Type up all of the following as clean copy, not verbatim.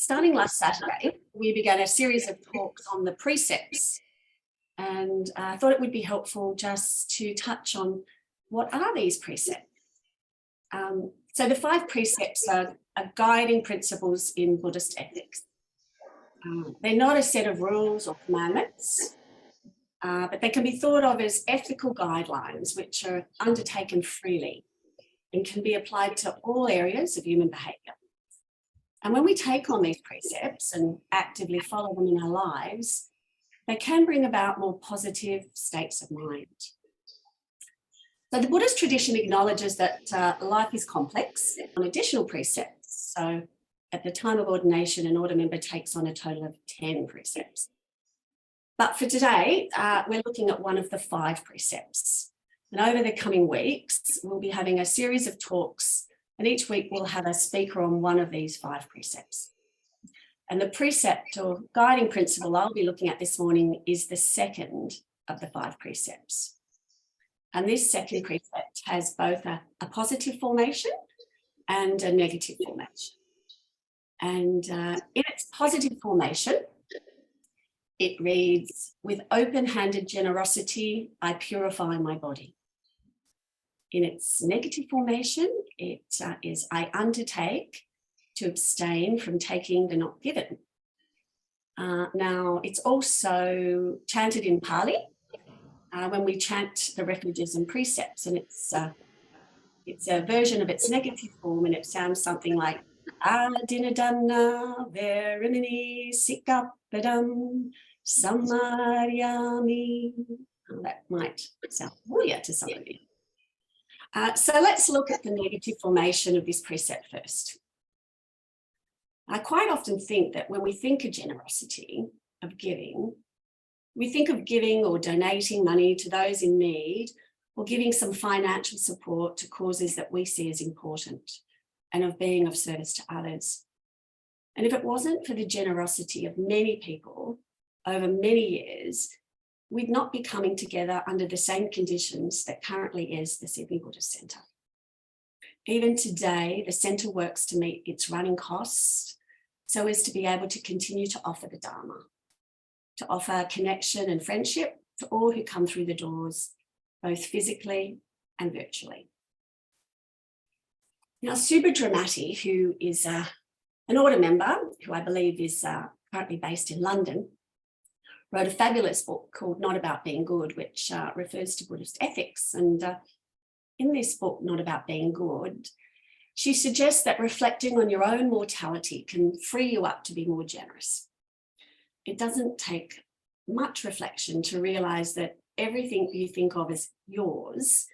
Starting last Saturday, we began a series of talks on the precepts, and I thought it would be helpful just to touch on what are these precepts. So the 5 precepts are guiding principles in Buddhist ethics. They're not a set of rules or commandments, but they can be thought of as ethical guidelines which are undertaken freely and can be applied to all areas of human behaviour. And when we take on these precepts and actively follow them in our lives, they can bring about more positive states of mind. So the Buddhist tradition acknowledges that life is complex on additional precepts. So at the time of ordination, an order member takes on a total of 10 precepts. But for today, we're looking at one of the 5 precepts. And over the coming weeks, we'll be having a series of talks, and each week we'll have a speaker on one of these 5 precepts. And the precept or guiding principle I'll be looking at this morning is the second of the 5 precepts. And this second precept has both a positive formation and a negative formation. And in its positive formation, it reads, "With open-handed generosity, I purify my body." In its negative formation, it is, "I undertake to abstain from taking the not given." Now, it's also chanted in Pali when we chant the refuges and precepts, and it's a version of its negative form, and it sounds something like Adinadana Verimini Sikappadam Samaryami. That might sound familiar to some of you. So let's look at the negative formation of this precept first. I quite often think that when we think of generosity, of giving, we think of giving or donating money to those in need, or giving some financial support to causes that we see as important, and of being of service to others. And if it wasn't for the generosity of many people over many years, we'd not be coming together under the same conditions that currently is the Sydney Buddhist Centre. Even today, the centre works to meet its running costs so as to be able to continue to offer the Dharma, to offer connection and friendship to all who come through the doors, both physically and virtually. Now, Subhadramati, who is an order member, who I believe is currently based in London, wrote a fabulous book called Not About Being Good, which refers to Buddhist ethics. And in this book, Not About Being Good, she suggests that reflecting on your own mortality can free you up to be more generous. It doesn't take much reflection to realise that everything you think of as yours,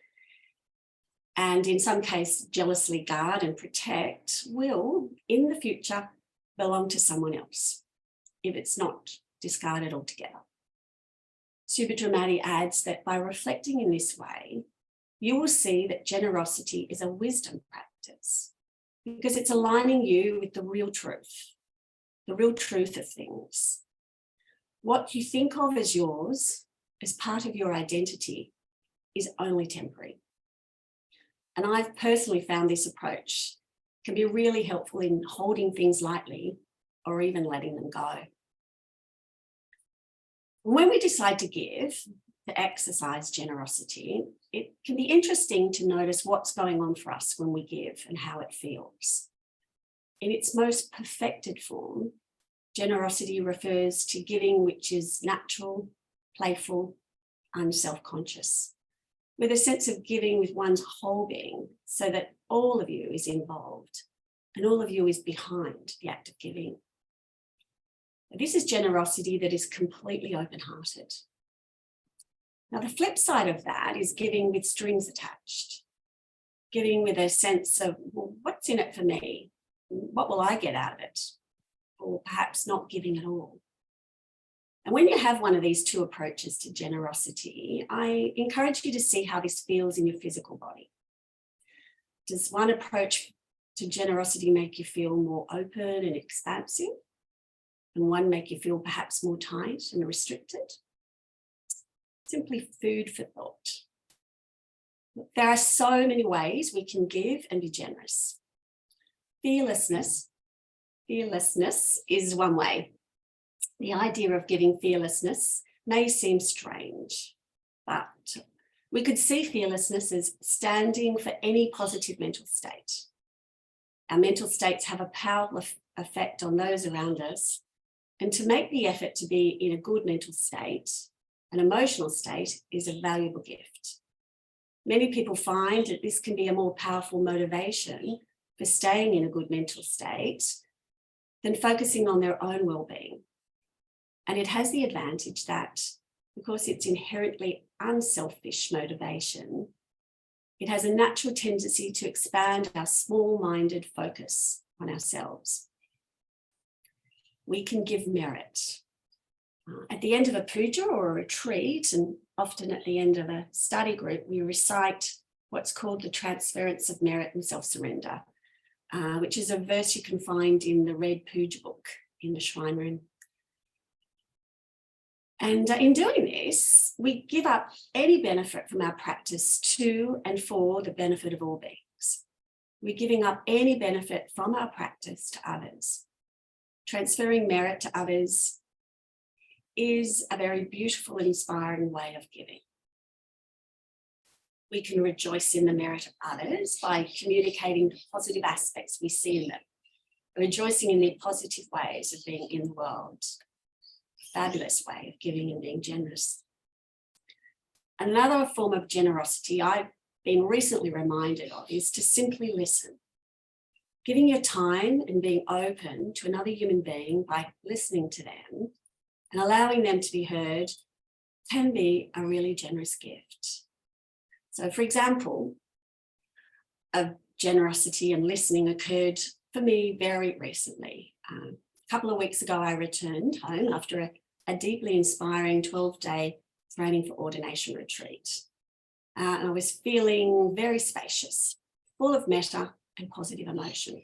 and in some case jealously guard and protect, will in the future belong to someone else if it's not discarded altogether. Subhadramati adds that by reflecting in this way, you will see that generosity is a wisdom practice because it's aligning you with the real truth of things. What you think of as yours, as part of your identity, is only temporary. And I've personally found this approach can be really helpful in holding things lightly or even letting them go. When we decide to give, to exercise generosity, it can be interesting to notice what's going on for us when we give and how it feels. In its most perfected form, generosity refers to giving which is natural, playful, and self-conscious, with a sense of giving with one's whole being so that all of you is involved and all of you is behind the act of giving. This is generosity that is completely open-hearted. Now, the flip side of that is giving with strings attached, giving with a sense of, well, what's in it for me? What will I get out of it? Or perhaps not giving at all. And when you have one of these 2 approaches to generosity, I encourage you to see how this feels in your physical body. Does one approach to generosity make you feel more open and expansive? And one make you feel perhaps more tight and restricted? Simply food for thought. There are so many ways we can give and be generous. Fearlessness Fearlessness is one way. The idea of giving fearlessness may seem strange, but we could see fearlessness as standing for any positive mental state. Our mental states have a powerful effect on those around us, and to make the effort to be in a good mental state, an emotional state, is a valuable gift. Many people find that this can be a more powerful motivation for staying in a good mental state than focusing on their own well-being. And it has the advantage that, because it's inherently unselfish motivation, it has a natural tendency to expand our small-minded focus on ourselves. We can give merit. At the end of a puja or a retreat, and often at the end of a study group, we recite what's called the transference of merit and self-surrender, which is a verse you can find in the red puja book in the shrine room. And in doing this, we give up any benefit from our practice to and for the benefit of all beings. We're giving up any benefit from our practice to others. Transferring merit to others is a very beautiful and inspiring way of giving. We can rejoice in the merit of others by communicating the positive aspects we see in them, rejoicing in their positive ways of being in the world. Fabulous way of giving and being generous. Another form of generosity I've been recently reminded of is to simply listen. Giving your time and being open to another human being by listening to them and allowing them to be heard can be a really generous gift. So, for example, a generosity and listening occurred for me very recently. A couple of weeks ago, I returned home after a deeply inspiring 12-day training for ordination retreat. And I was feeling very spacious, full of metta and positive emotion.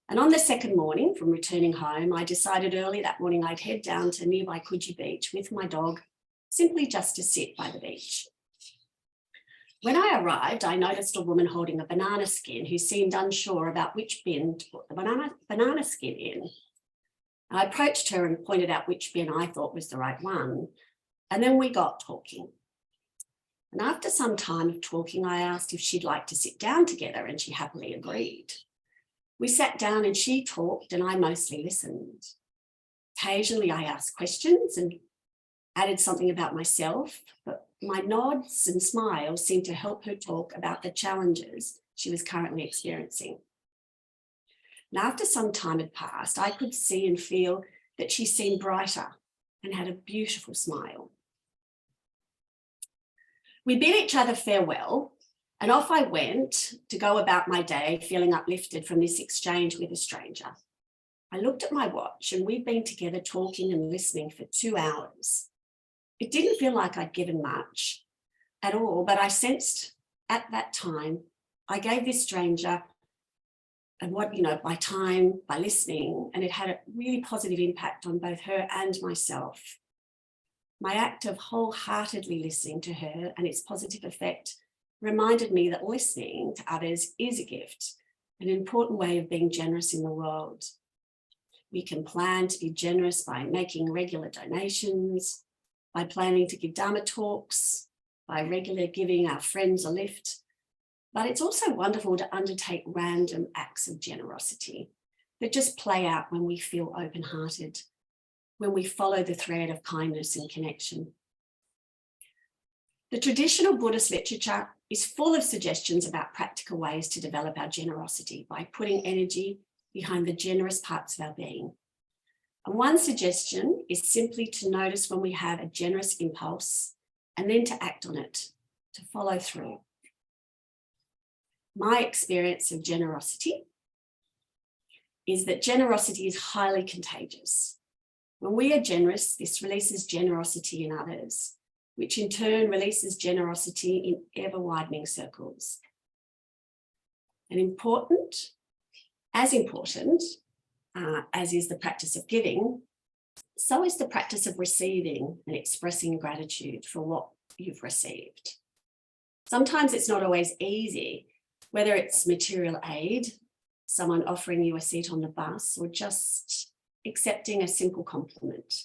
And on the second morning from returning home, I decided early that morning I'd head down to nearby Coogee Beach with my dog, simply just to sit by the beach. When I arrived, I noticed a woman holding a banana skin who seemed unsure about which bin to put the banana skin in. I approached her and pointed out which bin I thought was the right one. And then we got talking. And after some time of talking, I asked if she'd like to sit down together, and she happily agreed. We sat down and she talked and I mostly listened. Occasionally I asked questions and added something about myself, but my nods and smiles seemed to help her talk about the challenges she was currently experiencing. And after some time had passed, I could see and feel that she seemed brighter and had a beautiful smile. We bid each other farewell, and off I went to go about my day, feeling uplifted from this exchange with a stranger. I looked at my watch, and we'd been together talking and listening for 2 hours. It didn't feel like I'd given much at all, but I sensed at that time I gave this stranger by time, by listening, and it had a really positive impact on both her and myself. My act of wholeheartedly listening to her and its positive effect reminded me that listening to others is a gift, an important way of being generous in the world. We can plan to be generous by making regular donations, by planning to give Dharma talks, by regularly giving our friends a lift. But it's also wonderful to undertake random acts of generosity that just play out when we feel open-hearted, when we follow the thread of kindness and connection. The traditional Buddhist literature is full of suggestions about practical ways to develop our generosity by putting energy behind the generous parts of our being. And one suggestion is simply to notice when we have a generous impulse and then to act on it, to follow through. My experience of generosity is that generosity is highly contagious. When we are generous, this releases generosity in others, which in turn releases generosity in ever-widening circles. And as important as is the practice of giving, so is the practice of receiving and expressing gratitude for what you've received. Sometimes it's not always easy, whether it's material aid, someone offering you a seat on the bus, or just accepting a simple compliment.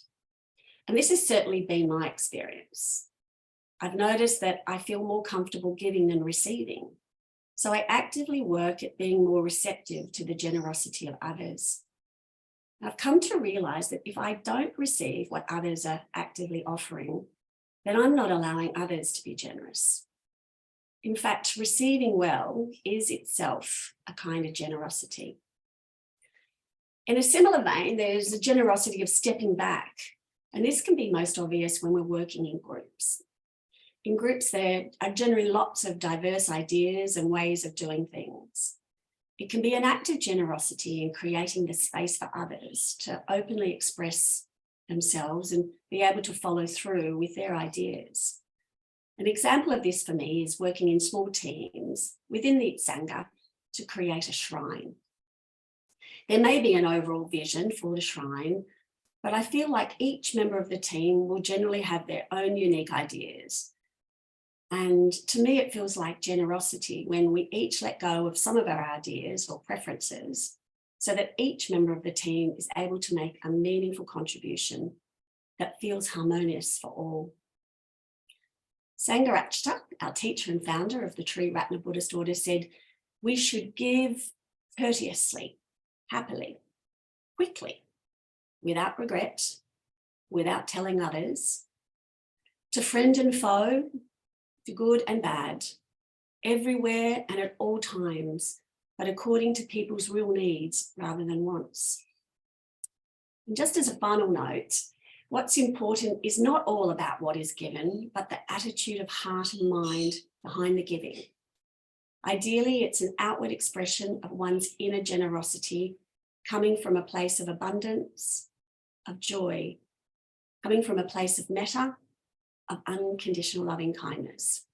And this has certainly been my experience. I've noticed that I feel more comfortable giving than receiving. So I actively work at being more receptive to the generosity of others. I've come to realize that if I don't receive what others are actively offering, then I'm not allowing others to be generous. In fact, receiving well is itself a kind of generosity. In a similar vein, there's a generosity of stepping back, and this can be most obvious when we're working in groups. In groups, there are generally lots of diverse ideas and ways of doing things. It can be an act of generosity in creating the space for others to openly express themselves and be able to follow through with their ideas. An example of this for me is working in small teams within the Sangha to create a shrine. There may be an overall vision for the shrine, but I feel like each member of the team will generally have their own unique ideas. And to me, it feels like generosity when we each let go of some of our ideas or preferences so that each member of the team is able to make a meaningful contribution that feels harmonious for all. Sangharakshita, our teacher and founder of the Tri Ratna Buddhist order, said, "We should give courteously, happily, quickly, without regret, without telling others, to friend and foe, to good and bad, everywhere and at all times, but according to people's real needs rather than wants." And just as a final note, what's important is not all about what is given, but the attitude of heart and mind behind the giving. Ideally, it's an outward expression of one's inner generosity, coming from a place of abundance, of joy, coming from a place of metta, of unconditional loving kindness.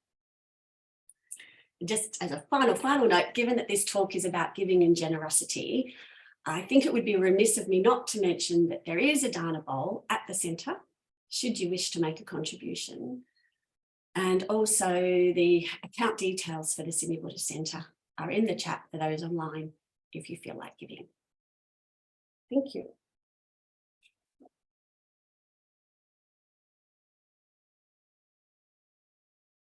Just as a final note, given that this talk is about giving and generosity, I think it would be remiss of me not to mention that there is a Dana bowl at the centre, should you wish to make a contribution. And also the account details for the Sydney Buddhist Centre are in the chat for those online if you feel like giving. Thank you.